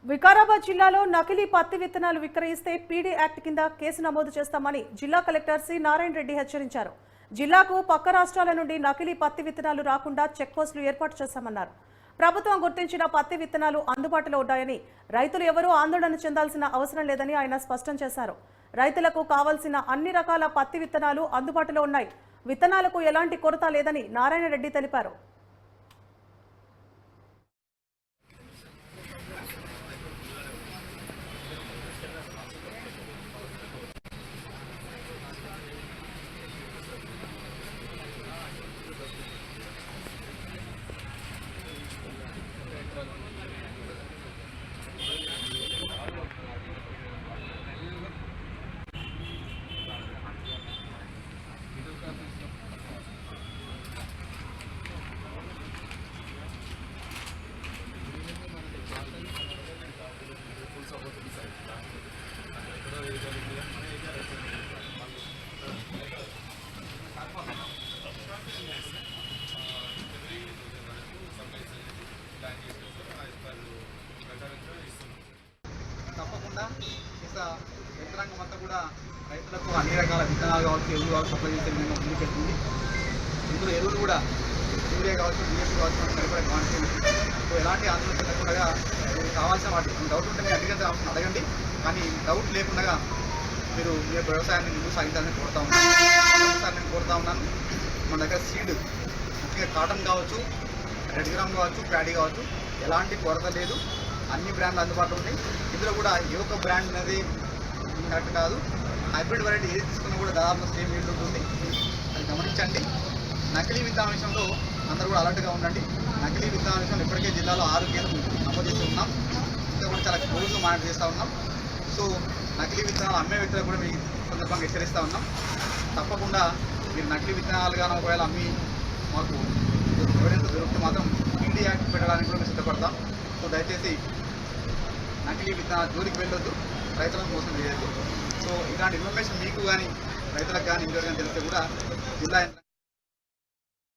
వికారాబాద్ జిల్లాలో నకిలీ పత్తి విత్తనాలు విక్రయిస్తే పీడీ యాక్ట్ కింద కేసు నమోదు చేస్తామని జిల్లా కలెక్టర్ సి నారాయణ రెడ్డి హెచ్చరించారు. జిల్లాకు పక్క రాష్ట్రాల నుండి నకిలీ పత్తి విత్తనాలు రాకుండా చెక్ పోస్టులు ఏర్పాటు చేశామన్నారు. ప్రభుత్వం గుర్తించిన పత్తి విత్తనాలు అందుబాటులో ఉన్నాయని, రైతులు ఎవరూ ఆందోళన చెందాల్సిన అవసరం లేదని ఆయన స్పష్టం చేశారు. రైతులకు కావాల్సిన అన్ని రకాల పత్తి విత్తనాలు అందుబాటులో ఉన్నాయి. విత్తనాలకు ఎలాంటి కొరత లేదని నారాయణ రెడ్డి తెలిపారు. తప్పకుండా యంత్రాంగం అంతా కూడా రైతులకు అన్ని రకాల విత్తనాలు కావచ్చు, ఎరువులు కావచ్చు సప్లై చేసే విధంగా ముందుకెళ్తుంది. ఇందులో ఎరువులు కూడా యూరియా కావచ్చు, డిఎస్పీ కావచ్చు, సరిపడే క్వాంటిటీ. సో ఎలాంటి ఆందోళన చెందకుండా మీరు కావాల్సిన వాటి డౌట్ ఉంటే మీరు అడగండి. కానీ డౌట్ లేకుండా మీరు మీ వ్యవసాయాన్ని ముందుకు సాగించాలని కోరుతా ఉన్నాను. మన దగ్గర సీడ్ ముఖ్యంగా కాటన్ కావచ్చు, రెడ్ గ్రామ్ కావచ్చు, ప్యాడీ కావచ్చు, ఎలాంటి కొరత లేదు. అన్ని బ్రాండ్లు అందుబాటులో ఉన్నాయి. ఇందులో కూడా ఏ ఒక్క బ్రాండ్ అనేది కరెక్ట్ కాదు. హైబ్రిడ్ వెరైటీ ఏది తీసుకున్నా కూడా దాదాపు సేమ్ ఈల్డ్ ఉంటుంది. అది గమనించండి. నకిలీ విత్తనాల విషయంలో అందరూ కూడా అలర్ట్గా ఉండండి. నకిలీ విత్తనాల విషయంలో ఇప్పటికే జిల్లాలో 6 కేసులు నమోదు చేసి ఉన్నాం. ఇంకా కూడా చాలా క్లోజ్గా మానిటర్ చేస్తూ ఉన్నాం. సో నకిలీ విత్తనాలు అమ్మే వ్యక్తులకు కూడా మీ సందర్భంగా హెచ్చరిస్తూ ఉన్నాం. తప్పకుండా మీరు నకిలీ విత్తనాలుగా ఒకవేళ అమ్మి మాకు ఎవిడెన్స్ దొరికితే మాత్రం పీడీ యాక్ట్ పెట్టడానికి కూడా మేము సిద్ధపడతాం. సో దయచేసి నకిలీ విత్తనాల జోలికి వెళ్ళొద్దు, రైతులను మోసం చేయొద్దు. సో ఇలాంటి ఇన్ఫర్మేషన్ మీకు కానీ రైతులకు కానీ ఇంకెవరికైనా తెలిస్తే కూడా జిల్లా